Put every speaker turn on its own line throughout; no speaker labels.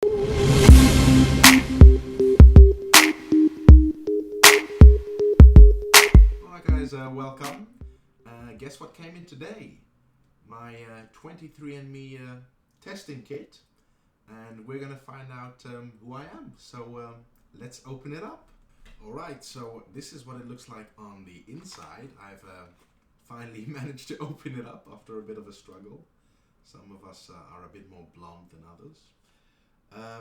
Alright guys, welcome. Guess what came in today? My 23andMe testing kit, and we're gonna find out who I am. So let's open it up. Alright, so this is what it looks like on the inside. I've finally managed to open it up after a bit of a struggle. Some of us are a bit more blonde than others.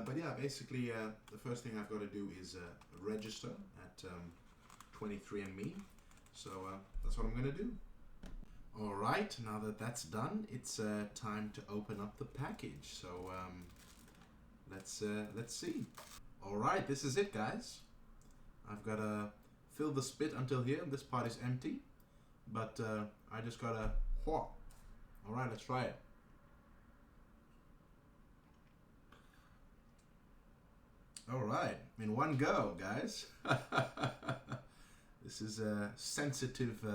But yeah, basically the first thing I've got to do is register at 23andMe. So that's what I'm going to do. Alright, now that that's done, it's time to open up the package. So let's see. Alright, this is it, guys. I've got to fill the spit until here. This part is empty. But I just got to... Alright, let's try it. Alright, in one go, guys. This is sensitive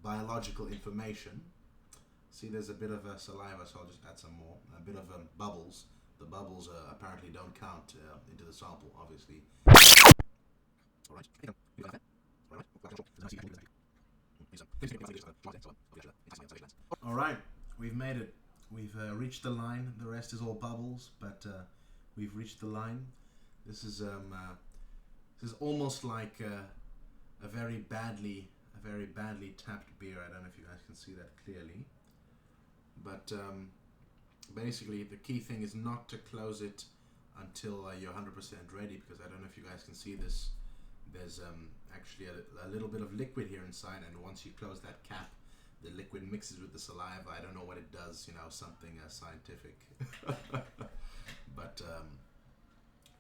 biological information. See, there's a bit of saliva, so I'll just add some more. A bit of bubbles. The bubbles apparently don't count into the sample, obviously. Alright, Alright, we've made it. We've reached the line. The rest is all bubbles, but we've reached the line. This is almost like a very badly tapped beer. I don't know if you guys can see that clearly, but basically the key thing is not to close it until you're 100% ready, because I don't know if you guys can see this. There's actually a little bit of liquid here inside, and once you close that cap, the liquid mixes with the saliva. I don't know what it does, you know, something scientific. But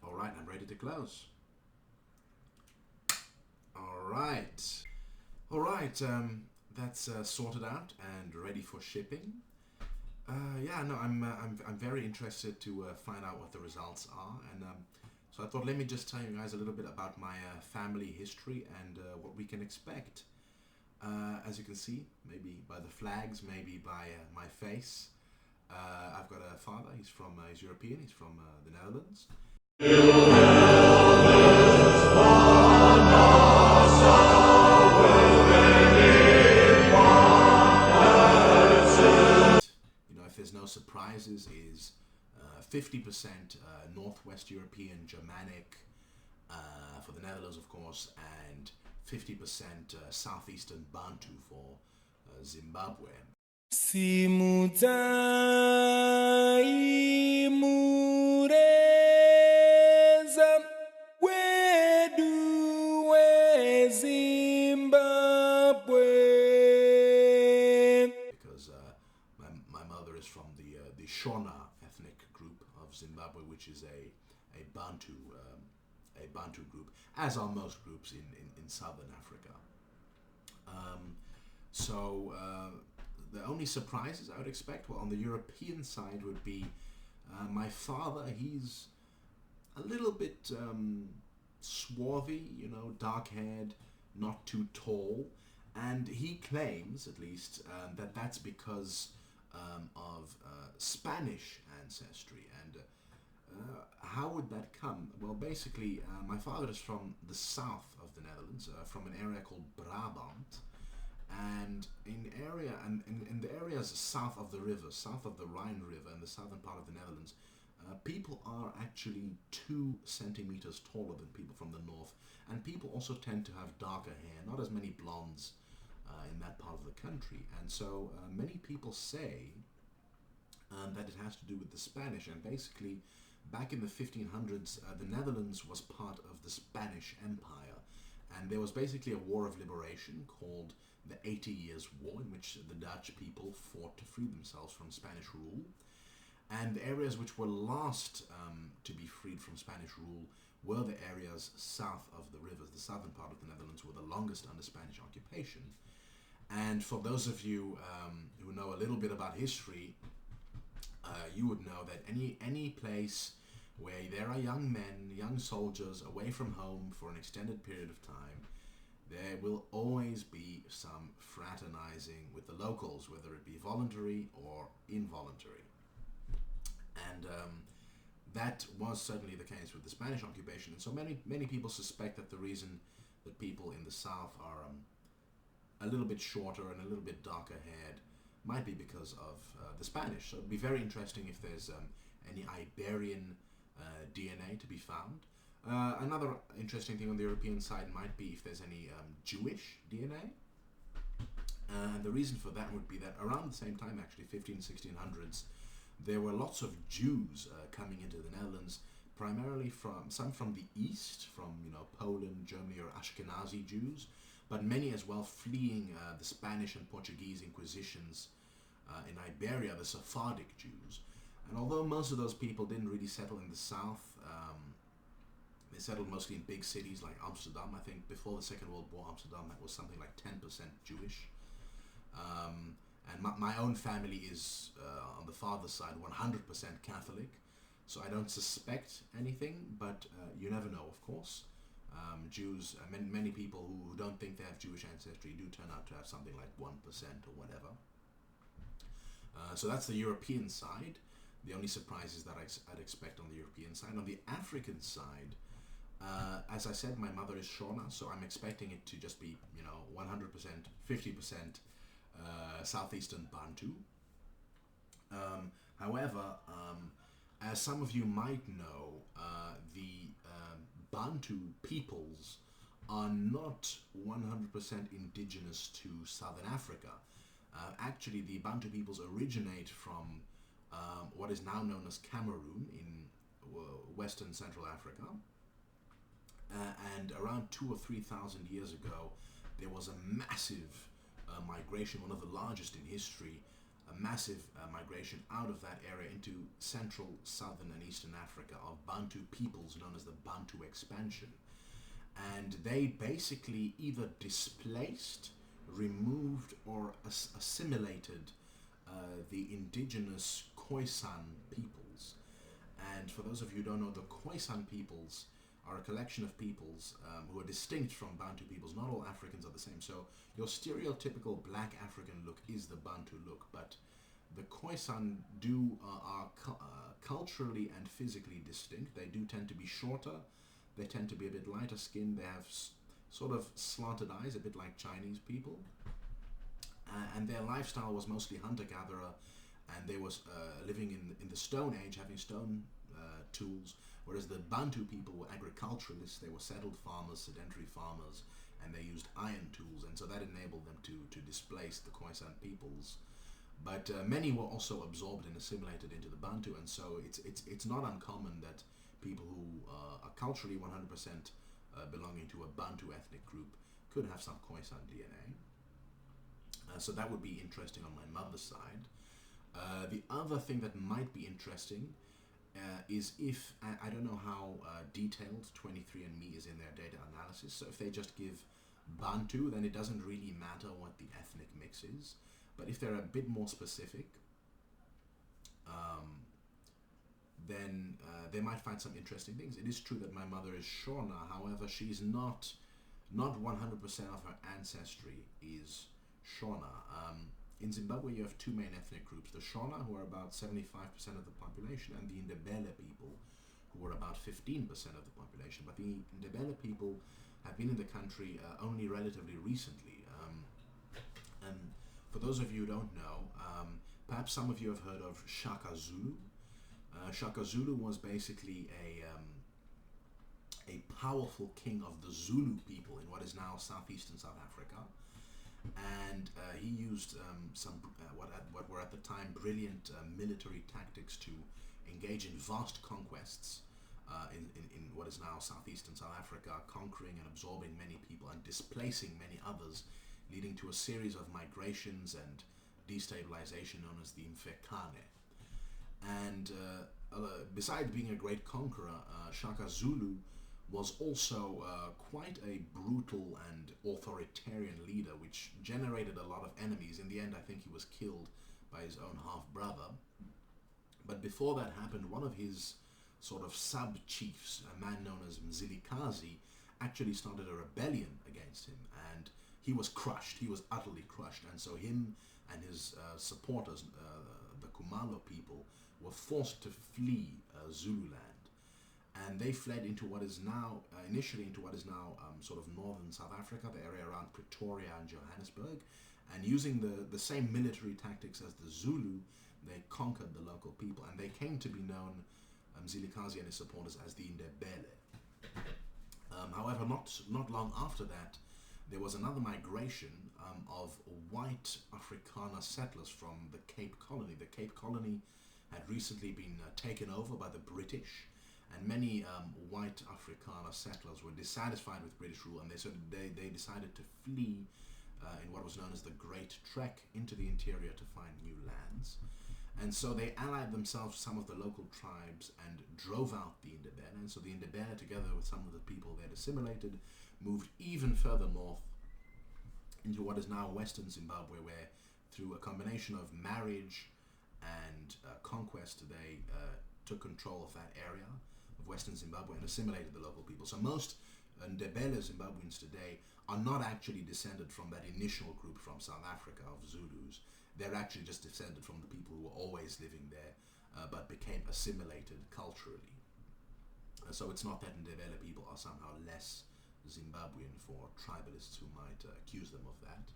alright, I'm ready to close. Alright, that's sorted out and ready for shipping. Yeah, no, I'm very interested to find out what the results are, and so I thought, let me just tell you guys a little bit about my family history and what we can expect. As you can see, maybe by the flags, maybe by my face, I've got a father. He's European. He's from the Netherlands. You know, if there's no surprises, is 50% Northwest European Germanic for the Netherlands, of course, and 50% Southeastern Bantu for Zimbabwe. Because my mother is from the Shona ethnic group of Zimbabwe, which is a Bantu group, as are most groups in southern Africa. So the only surprises I would expect, well, on the European side would be my father. He's a little bit swarthy, you know, dark-haired, not too tall, and he claims, at least, that that's because of Spanish ancestry. And how would that come? Well, basically, my father is from the south of the Netherlands, from an area called Brabant, and in the areas south of the river, south of the Rhine River, in the southern part of the Netherlands, people are actually 2 centimeters taller than people from the north, and people also tend to have darker hair, not as many blondes in that part of the country. And so many people say that it has to do with the Spanish, and basically back in the 1500s the Netherlands was part of the Spanish Empire, and there was basically a war of liberation called the 80 Years' War, in which the Dutch people fought to free themselves from Spanish rule. And the areas which were last to be freed from Spanish rule were the areas south of the rivers. The southern part of the Netherlands were the longest under Spanish occupation. And for those of you who know a little bit about history, you would know that any place where there are young men, young soldiers away from home for an extended period of time, there will always be some fraternizing with the locals, whether it be voluntary or involuntary. And that was certainly the case with the Spanish occupation, and so many people suspect that the reason that people in the south are a little bit shorter and a little bit darker haired might be because of the Spanish. So it'd be very interesting if there's any Iberian DNA to be found. Another interesting thing on the European side might be if there's any Jewish DNA. And the reason for that would be that around the same time, actually, 1600s, there were lots of Jews coming into the Netherlands, primarily some from the east, from Poland, Germany, or Ashkenazi Jews, but many as well fleeing the Spanish and Portuguese inquisitions in Iberia, the Sephardic Jews. And although most of those people didn't really settle in the south, they settled mostly in big cities like Amsterdam. I think before the Second World War, Amsterdam was something like 10% Jewish. And my own family is, on the father's side, 100% Catholic. So I don't suspect anything, but you never know, of course. Jews, many people who don't think they have Jewish ancestry do turn out to have something like 1% or whatever. So that's the European side. The only surprises that I'd expect on the European side. On the African side, as I said, my mother is Shona, so I'm expecting it to just be, 100%, 50% Southeastern Bantu. However, as some of you might know, the Bantu peoples are not 100% indigenous to Southern Africa. Actually, the Bantu peoples originate from what is now known as Cameroon in Western Central Africa. And around 2,000 or 3,000 years ago, there was a massive migration, one of the largest in history, a massive migration out of that area into Central, Southern and Eastern Africa of Bantu peoples known as the Bantu expansion. And they basically either displaced, removed or assimilated the indigenous Khoisan peoples. And for those of you who don't know, the Khoisan peoples are a collection of peoples who are distinct from Bantu peoples. Not all Africans are the same. So your stereotypical black African look is the Bantu look, but the Khoisan are culturally and physically distinct. They do tend to be shorter. They tend to be a bit lighter skinned. They have sort of slanted eyes, a bit like Chinese people. And their lifestyle was mostly hunter-gatherer, and they was living in the Stone Age, having stone tools, whereas the Bantu people were agriculturalists. They were settled farmers, sedentary farmers, and they used iron tools, and so that enabled them to displace the Khoisan peoples. But many were also absorbed and assimilated into the Bantu, and so it's not uncommon that people who are culturally 100% belonging to a Bantu ethnic group could have some Khoisan DNA. So that would be interesting on my mother's side. The other thing that might be interesting is if, I don't know how detailed 23andMe is in their data analysis, so if they just give Bantu, then it doesn't really matter what the ethnic mix is. But if they're a bit more specific, then they might find some interesting things. It is true that my mother is Shona, however, she's not 100% of her ancestry is Shona. In Zimbabwe, you have two main ethnic groups: the Shona, who are about 75% of the population, and the Ndebele people, who are about 15% of the population. But the Ndebele people have been in the country only relatively recently. And for those of you who don't know, perhaps some of you have heard of Shaka Zulu. Shaka Zulu was basically a powerful king of the Zulu people in what is now southeastern South Africa. And he used what were at the time brilliant military tactics to engage in vast conquests in what is now southeastern South Africa, conquering and absorbing many people and displacing many others, leading to a series of migrations and destabilization known as the Mfecane. And besides being a great conqueror, Shaka Zulu was also quite a brutal and authoritarian leader, which generated a lot of enemies. In the end, I think he was killed by his own half-brother. But before that happened, one of his sort of sub-chiefs, a man known as Mzilikazi, actually started a rebellion against him, and he was crushed. He was utterly crushed, and so him and his supporters, the Kumalo people, were forced to flee Zululand. and they fled into what is now, initially into what is now sort of northern South Africa, the area around Pretoria and Johannesburg, and using the same military tactics as the Zulu, they conquered the local people, and they came to be known, Mzilikazi and his supporters, as the Ndebele. However, not long after that, there was another migration of white Afrikaner settlers from the Cape Colony. The Cape Colony had recently been taken over by the British, and many white Afrikaner settlers were dissatisfied with British rule, and they decided to flee in what was known as the Great Trek into the interior to find new lands. And so they allied themselves to some of the local tribes and drove out the Ndebele. And so the Ndebele, together with some of the people they'd assimilated, moved even further north into what is now Western Zimbabwe, where through a combination of marriage and conquest, they took control of that area of Western Zimbabwe and assimilated the local people. So most Ndebele Zimbabweans today are not actually descended from that initial group from South Africa of Zulus. They're actually just descended from the people who were always living there, but became assimilated culturally. So it's not that Ndebele people are somehow less Zimbabwean for tribalists who might accuse them of that.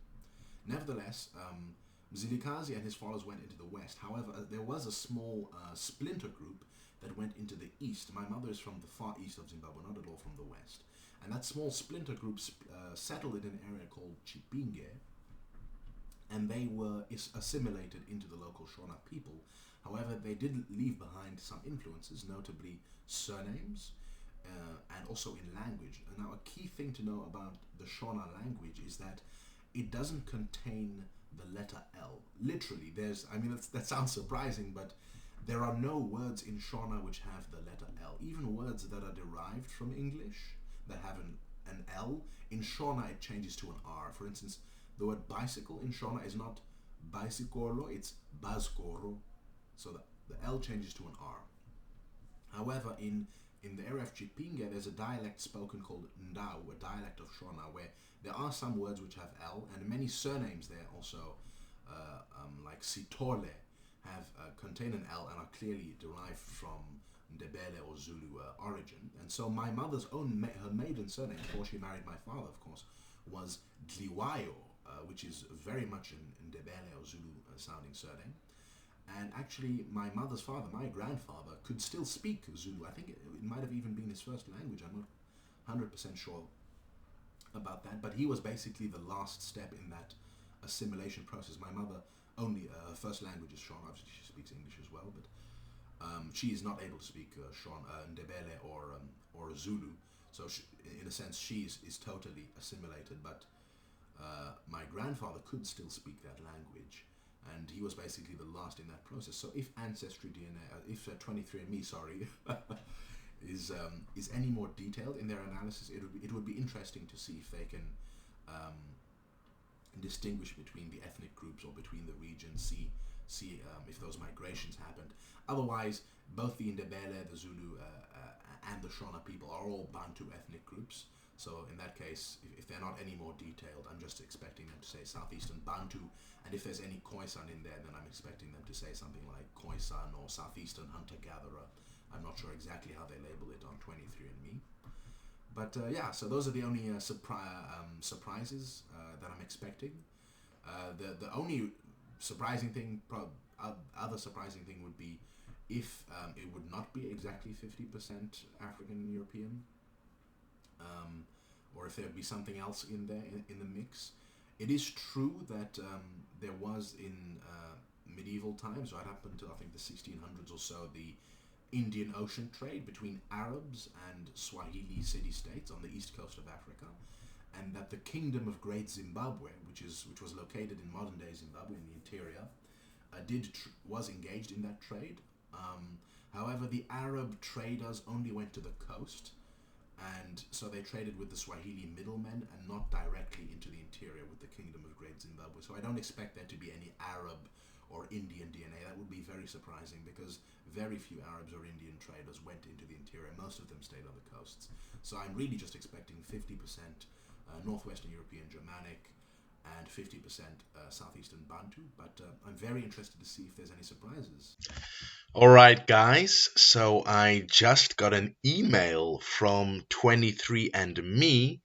Nevertheless, Mzilikazi and his followers went into the west. However, there was a small splinter group that went into the east. My mother is from the far east of Zimbabwe, not at all from the west. And that small splinter group settled in an area called Chipinge, and they were assimilated into the local Shona people. However, they did leave behind some influences, notably surnames, and also in language. And now a key thing to know about the Shona language is that it doesn't contain the letter L. Literally, that sounds surprising, but there are no words in Shona which have the letter L. Even words that are derived from English that have an L, in Shona it changes to an R. For instance, the word bicycle in Shona is not bicycolo, it's bazkoro. So the L changes to an R. However, in the area of Chipinge, there's a dialect spoken called Ndau, a dialect of Shona, where there are some words which have L, and many surnames there also, like Sitole, have contain an L and are clearly derived from Ndebele or Zulu origin. And so my mother's her maiden surname, before she married my father, of course, was Dliwayo, which is very much an Ndebele or Zulu sounding surname. And actually, my mother's father, my grandfather, could still speak Zulu. I think it might have even been his first language. I'm not 100% sure about that. But he was basically the last step in that assimilation process. My mother only, her first language is Shona. Obviously, she speaks English as well, but she is not able to speak Ndebele or Zulu. So she, in a sense, she is totally assimilated. But my grandfather could still speak that language. And he was basically the last in that process. So if Ancestry DNA, if 23andMe, is any more detailed in their analysis, it would be interesting to see if they can distinguish between the ethnic groups or between the regions, see if those migrations happened. Otherwise, both the Ndebele, the Zulu, and the Shona people are all Bantu ethnic groups. So in that case, if they're not any more detailed, I'm just expecting them to say Southeastern Bantu, and if there's any Khoisan in there, then I'm expecting them to say something like Khoisan or Southeastern Hunter-Gatherer. I'm not sure exactly how they label it on 23andMe. But yeah, so those are the only surprises that I'm expecting. The only surprising thing, other surprising thing would be if it would not be exactly 50% African European. Or if there would be something else in there in the mix. It is true that there was in medieval times, right up until I think the 1600s or so, the Indian Ocean trade between Arabs and Swahili city-states on the east coast of Africa, and that the Kingdom of Great Zimbabwe, which was located in modern-day Zimbabwe in the interior, was engaged in that trade. However, the Arab traders only went to the coast, and so they traded with the Swahili middlemen and not directly into the interior with the Kingdom of Great Zimbabwe. So I don't expect there to be any Arab or Indian DNA. That would be very surprising because very few Arabs or Indian traders went into the interior. Most of them stayed on the coasts. So I'm really just expecting 50% Northwestern European, Germanic, and 50% Southeastern Bantu. But I'm very interested to see if there's any surprises.
All right, guys. So I just got an email from 23andMe,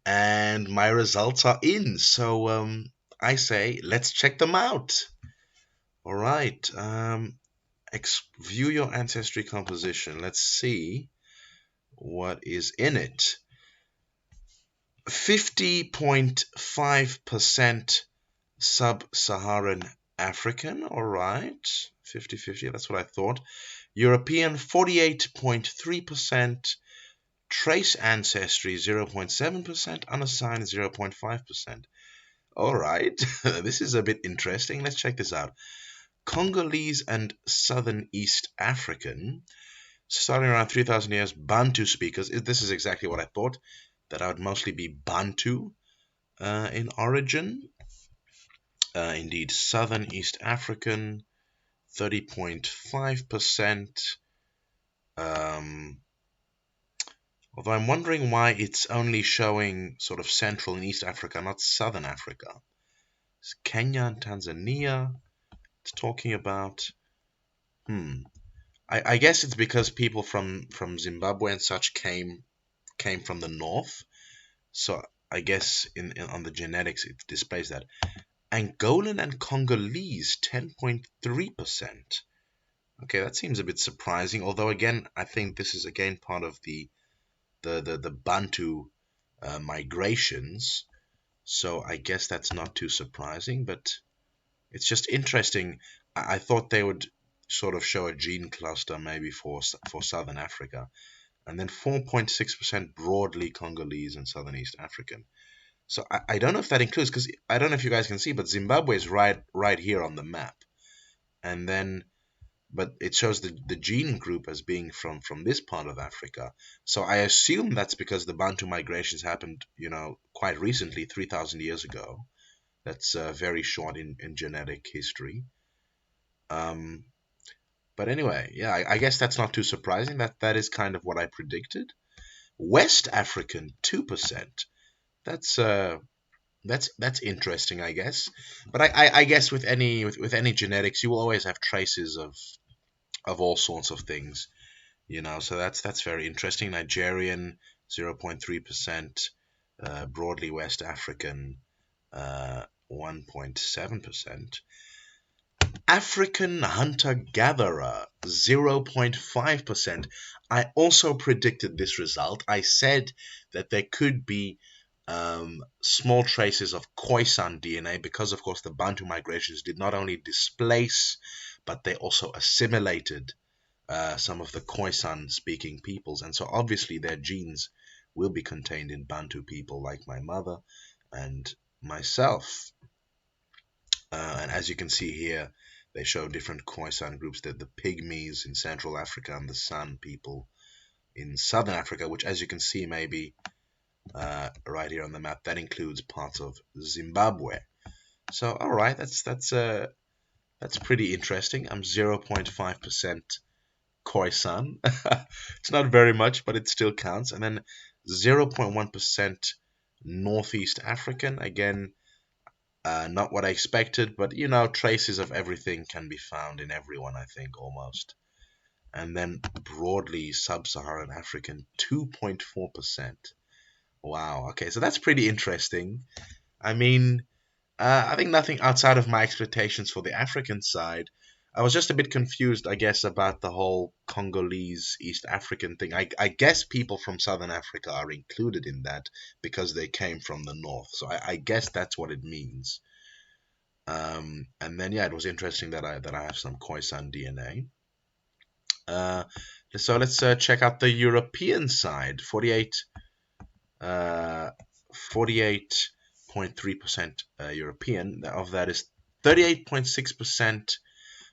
and my results are in. So I say, let's check them out. All right. View your ancestry composition. Let's see what is in it. 50.5% Sub-Saharan African. All right. 50-50. That's what I thought. European 48.3%. Trace ancestry 0.7%. Unassigned 0.5%. All right. This is a bit interesting. Let's check this out. Congolese and Southern East African, starting around 3,000 years, Bantu speakers. This is exactly what I thought, that I would mostly be Bantu in origin. Indeed, Southern East African, 30.5%. Although I'm wondering why it's only showing sort of Central and East Africa, not Southern Africa. It's Kenya and Tanzania it's talking about. I guess it's because people from Zimbabwe and such came from the north. So I guess on the genetics it displays that. Angolan and Congolese 10.3%. Okay, that seems a bit surprising. Although again, I think this is again part of the Bantu migrations. So I guess that's not too surprising, but it's just interesting. I thought they would sort of show a gene cluster maybe for Southern Africa, and then 4.6% broadly Congolese and Southern East African. So I don't know if that includes, because I don't know if you guys can see, but Zimbabwe is right here on the map, and then but it shows the gene group as being from this part of Africa. So I assume that's because the Bantu migrations happened, quite recently, 3,000 years ago. That's very short in genetic history. But anyway, yeah, I guess that's not too surprising. That is kind of what I predicted. West African 2%. That's interesting, I guess. But I guess with any genetics, you will always have traces of all sorts of things, So that's very interesting. Nigerian 0.3%, broadly West African 1.7%. African hunter-gatherer 0.5%. I also predicted this result. I said that there could be small traces of Khoisan DNA because, of course, the Bantu migrations did not only displace, but they also assimilated some of the Khoisan-speaking peoples. And so obviously their genes will be contained in Bantu people like my mother and myself. And as you can see here, they show different Khoisan groups, the Pygmies in Central Africa and the San people in Southern Africa, which, as you can see, maybe right here on the map, that includes parts of Zimbabwe. So, all right, that's pretty interesting. I'm 0.5% Khoisan. It's not very much, but it still counts. And then 0.1% Northeast African. Again, not what I expected, but traces of everything can be found in everyone, I think, almost. And then broadly Sub-Saharan African, 2.4%. Wow, okay, so that's pretty interesting. I mean, I think nothing outside of my expectations for the African side. I was just a bit confused, I guess, about the whole Congolese East African thing. I guess people from Southern Africa are included in that because they came from the north. So I guess that's what it means. And then, yeah, it was interesting that I have some Khoisan DNA. So let's check out the European side. 48.3% European. Of that is 38.6%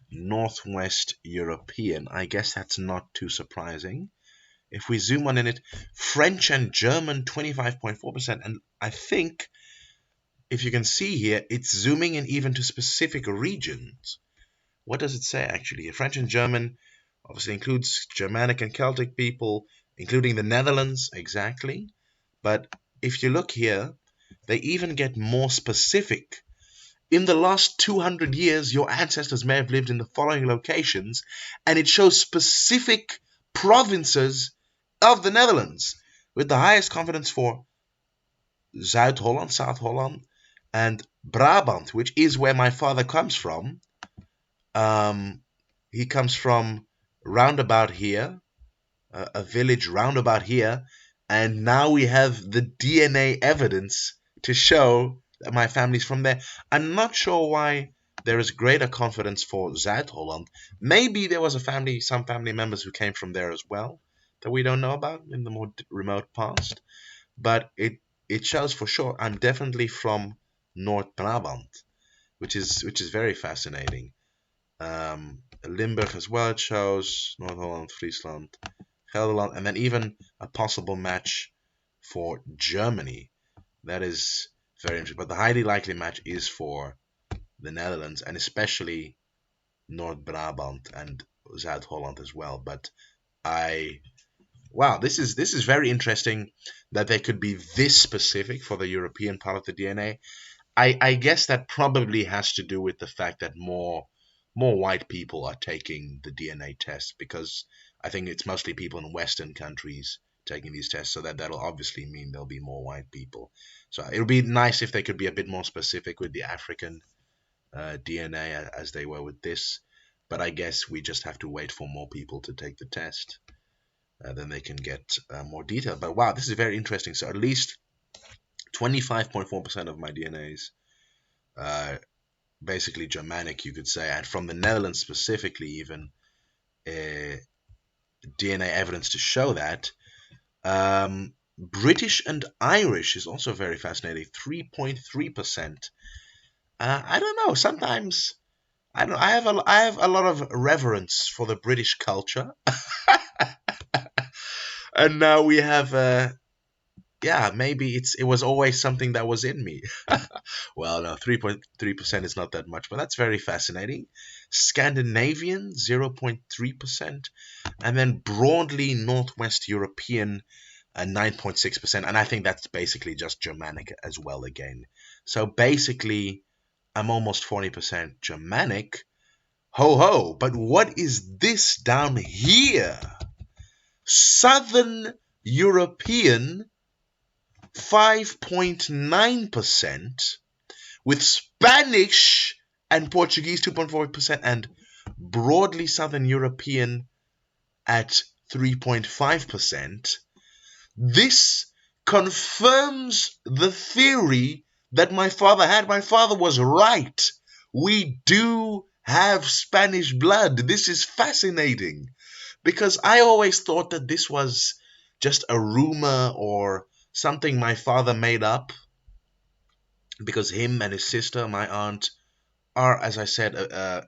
Northwest European. I guess that's not too surprising. If we zoom on in it, French and German 25.4%. And I think if you can see here, it's zooming in even to specific regions. What does it say actually? French and German obviously includes Germanic and Celtic people, including the Netherlands, exactly. But if you look here, they even get more specific. In the last 200 years, your ancestors may have lived in the following locations, and it shows specific provinces of the Netherlands, with the highest confidence for Zuid-Holland, South Holland, and Brabant, which is where my father comes from. He comes from roundabout here, a village roundabout here, and now we have the DNA evidence to show that my family's from there. I'm not sure why there is greater confidence for Zuid-Holland. Maybe there was some family members who came from there as well that we don't know about in the more remote past. But it shows for sure I'm definitely from North Brabant, which is very fascinating. Limburg as well, it shows North Holland, Friesland, Gelderland, and then even a possible match for Germany. That is very interesting. But the highly likely match is for the Netherlands, and especially North Brabant and Zuid-Holland as well. But wow, this is very interesting that they could be this specific for the European part of the DNA. I guess that probably has to do with the fact that more white people are taking the DNA test, because I think it's mostly people in Western countries taking these tests, so that'll obviously mean there'll be more white people. So it would be nice if they could be a bit more specific with the African DNA as they were with this. But I guess we just have to wait for more people to take the test. Then they can get more detail. But wow, this is very interesting. So at least 25.4% of my DNA is basically Germanic, you could say, and from the Netherlands specifically, even DNA evidence to show that. British and Irish is also very fascinating, 3.3%. I don't know. Sometimes I have a lot of reverence for the British culture, and now we have maybe it was always something that was in me. Well, no, 3.3% is not that much, but that's very fascinating. Scandinavian, 0.3%, and then broadly Northwest European, 9.6%, and I think that's basically just Germanic as well again. So basically, I'm almost 40% Germanic. Ho ho! But what is this down here? Southern European, 5.9%, with Spanish and Portuguese 2.4%, and broadly Southern European at 3.5%. This confirms the theory that my father had. My father was right. We do have Spanish blood. This is fascinating, because I always thought that this was just a rumor or something my father made up, because him and his sister, my aunt, are, as I said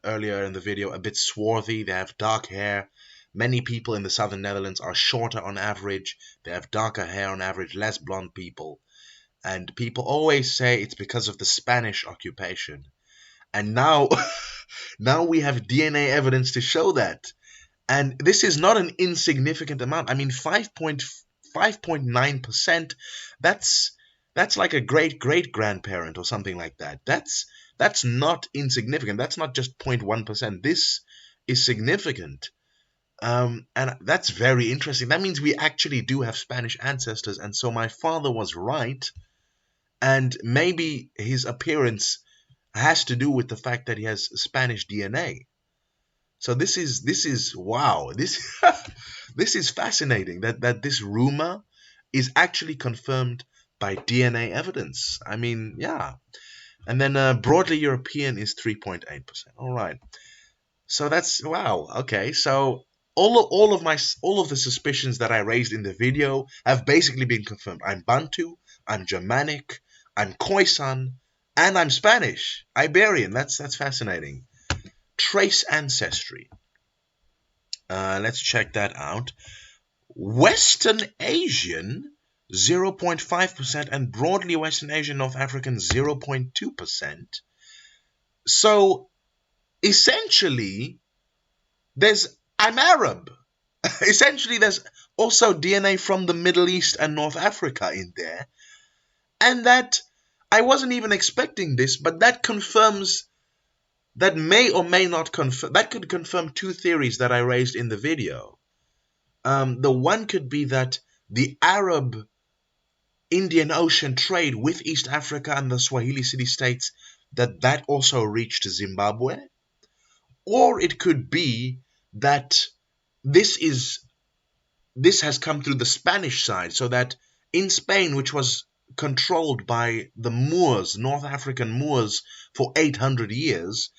earlier in the video, a bit swarthy. They have dark hair. Many people in the southern Netherlands are shorter on average. They have darker hair on average, less blonde people. And people always say it's because of the Spanish occupation. And now, now we have DNA evidence to show that. And this is not an insignificant amount. I mean, 5.9%, that's like a great-great-grandparent or something like that. That's not insignificant. That's not just 0.1%. This is significant. And that's very interesting. That means we actually do have Spanish ancestors. And so my father was right. And maybe his appearance has to do with the fact that he has Spanish DNA. So this is wow. This this is fascinating that this rumor is actually confirmed by DNA evidence. I mean, yeah. And then broadly European is 3.8%. All right. So that's wow. Okay. So all of the suspicions that I raised in the video have basically been confirmed. I'm Bantu, I'm Germanic, I'm Khoisan, and I'm Spanish, Iberian. That's fascinating. Trace ancestry. Let's check that out. Western Asian, 0.5%, and broadly Western Asian, North African, 0.2%. So essentially, I'm Arab. Essentially, there's also DNA from the Middle East and North Africa in there. And that I wasn't even expecting this, but that confirms, that may or may not confirm, that could confirm two theories that I raised in the video. The one could be that the Arab Indian Ocean trade with East Africa and the Swahili city-states, that also reached Zimbabwe. Or it could be that this is this has come through the Spanish side, so that in Spain, which was controlled by the Moors, North African Moors, for 800 years,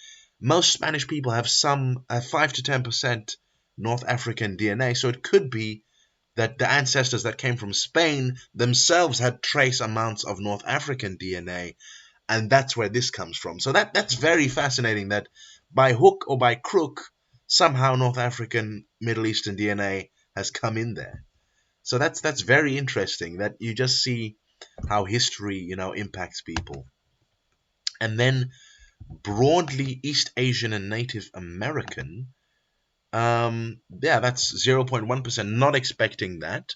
most Spanish people have 5 to 10% North African DNA. So it could be that the ancestors that came from Spain themselves had trace amounts of North African DNA, and that's where this comes from. So that's very fascinating, that by hook or by crook, somehow North African Middle Eastern DNA has come in there. So that's very interesting, that you just see how history, impacts people. And then broadly East Asian and Native American, yeah, that's 0.1%, not expecting that.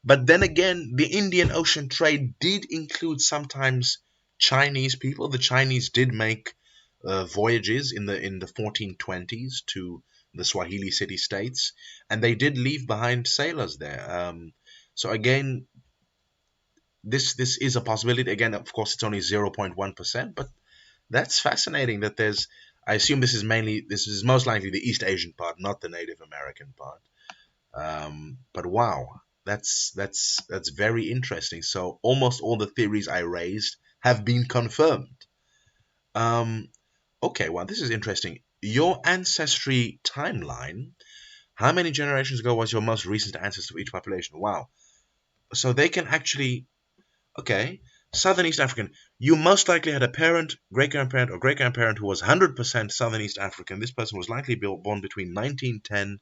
But then again, the Indian Ocean trade did include sometimes Chinese people. The Chinese did make voyages in the 1420s to the Swahili city-states, and they did leave behind sailors there. So again, this is a possibility. Again, of course, it's only 0.1%, but that's fascinating. That there's, I assume this is most likely the East Asian part, not the Native American part. But wow, that's very interesting. So almost all the theories I raised have been confirmed. Um, okay, well, this is interesting. Your ancestry timeline. How many generations ago was your most recent ancestor for each population? Wow. So they can actually, okay, Southern East African. You most likely had a parent, great grandparent, or great grandparent who was 100% Southern East African. This person was likely born between 1910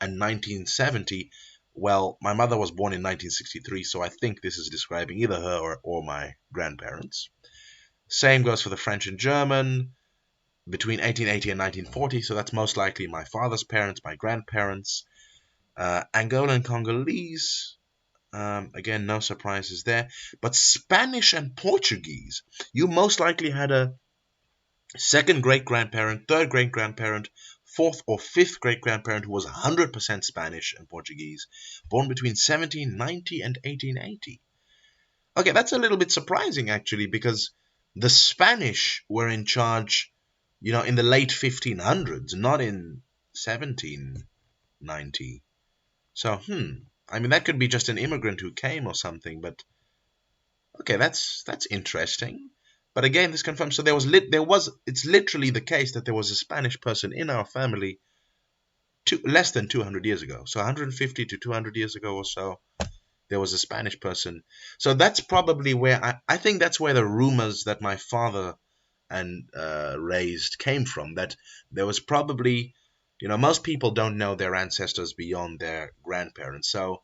and 1970. Well, my mother was born in 1963, so I think this is describing either her or my grandparents. Same goes for the French and German, between 1880 and 1940, so that's most likely my father's parents, my grandparents. Angola and Congolese, again, no surprises there. But Spanish and Portuguese, you most likely had a second great grandparent, third great grandparent, fourth or fifth great grandparent who was 100% Spanish and Portuguese, born between 1790 and 1880. Okay, that's a little bit surprising actually, because the Spanish were in charge, in the late 1500s, not in 1790. So, I mean, that could be just an immigrant who came or something, but okay, that's interesting. But again, this confirms. So it's literally the case that there was a Spanish person in our family less than 200 years ago. So 150 to 200 years ago or so, there was a Spanish person. So that's probably where I think that's where the rumors that my father and raised came from. That there was probably, most people don't know their ancestors beyond their grandparents. So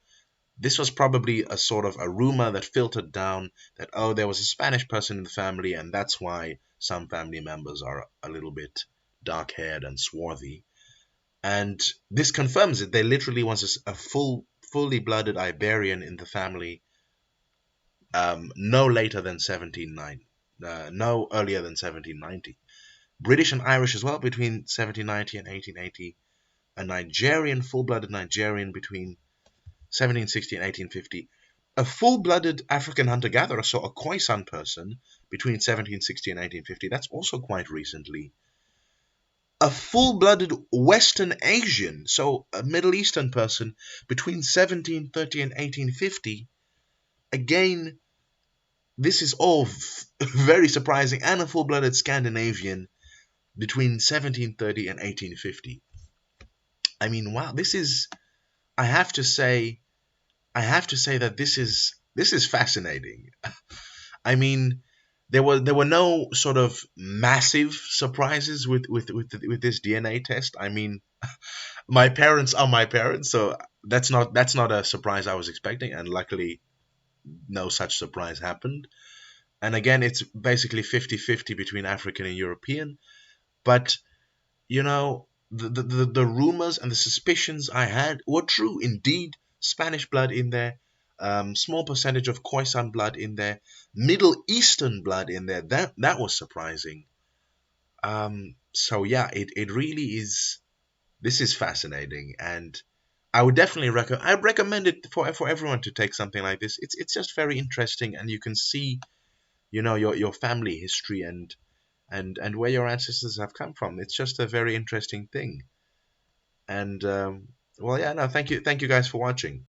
this was probably a sort of a rumor that filtered down that, oh, there was a Spanish person in the family, and that's why some family members are a little bit dark-haired and swarthy. And this confirms it. There literally was a fully blooded Iberian in the family, no later than 1790, no earlier than 1790. British and Irish as well between 1790 and 1880. A Nigerian, full-blooded Nigerian between 1760 and 1850. A full-blooded African hunter-gatherer, so a Khoisan person, between 1760 and 1850. That's also quite recently. A full-blooded Western Asian, so a Middle Eastern person, between 1730 and 1850. Again, this is all very surprising. And a full-blooded Scandinavian between 1730 and 1850. I mean, wow, this is, I have to say that this is fascinating. I mean, there were no sort of massive surprises with this DNA test. I mean, my parents are my parents, so that's not a surprise I was expecting, and luckily no such surprise happened. And again, it's basically 50-50 between African and European. But the rumors and the suspicions I had were true. Indeed, Spanish blood in there. Small percentage of Khoisan blood in there, Middle Eastern blood in there. That was surprising. So yeah, it really is. This is fascinating, and I would definitely recommend. I recommend it for everyone to take something like this. It's just very interesting, and you can see, your family history and where your ancestors have come from. It's just a very interesting thing. And well, yeah, no, thank you guys for watching.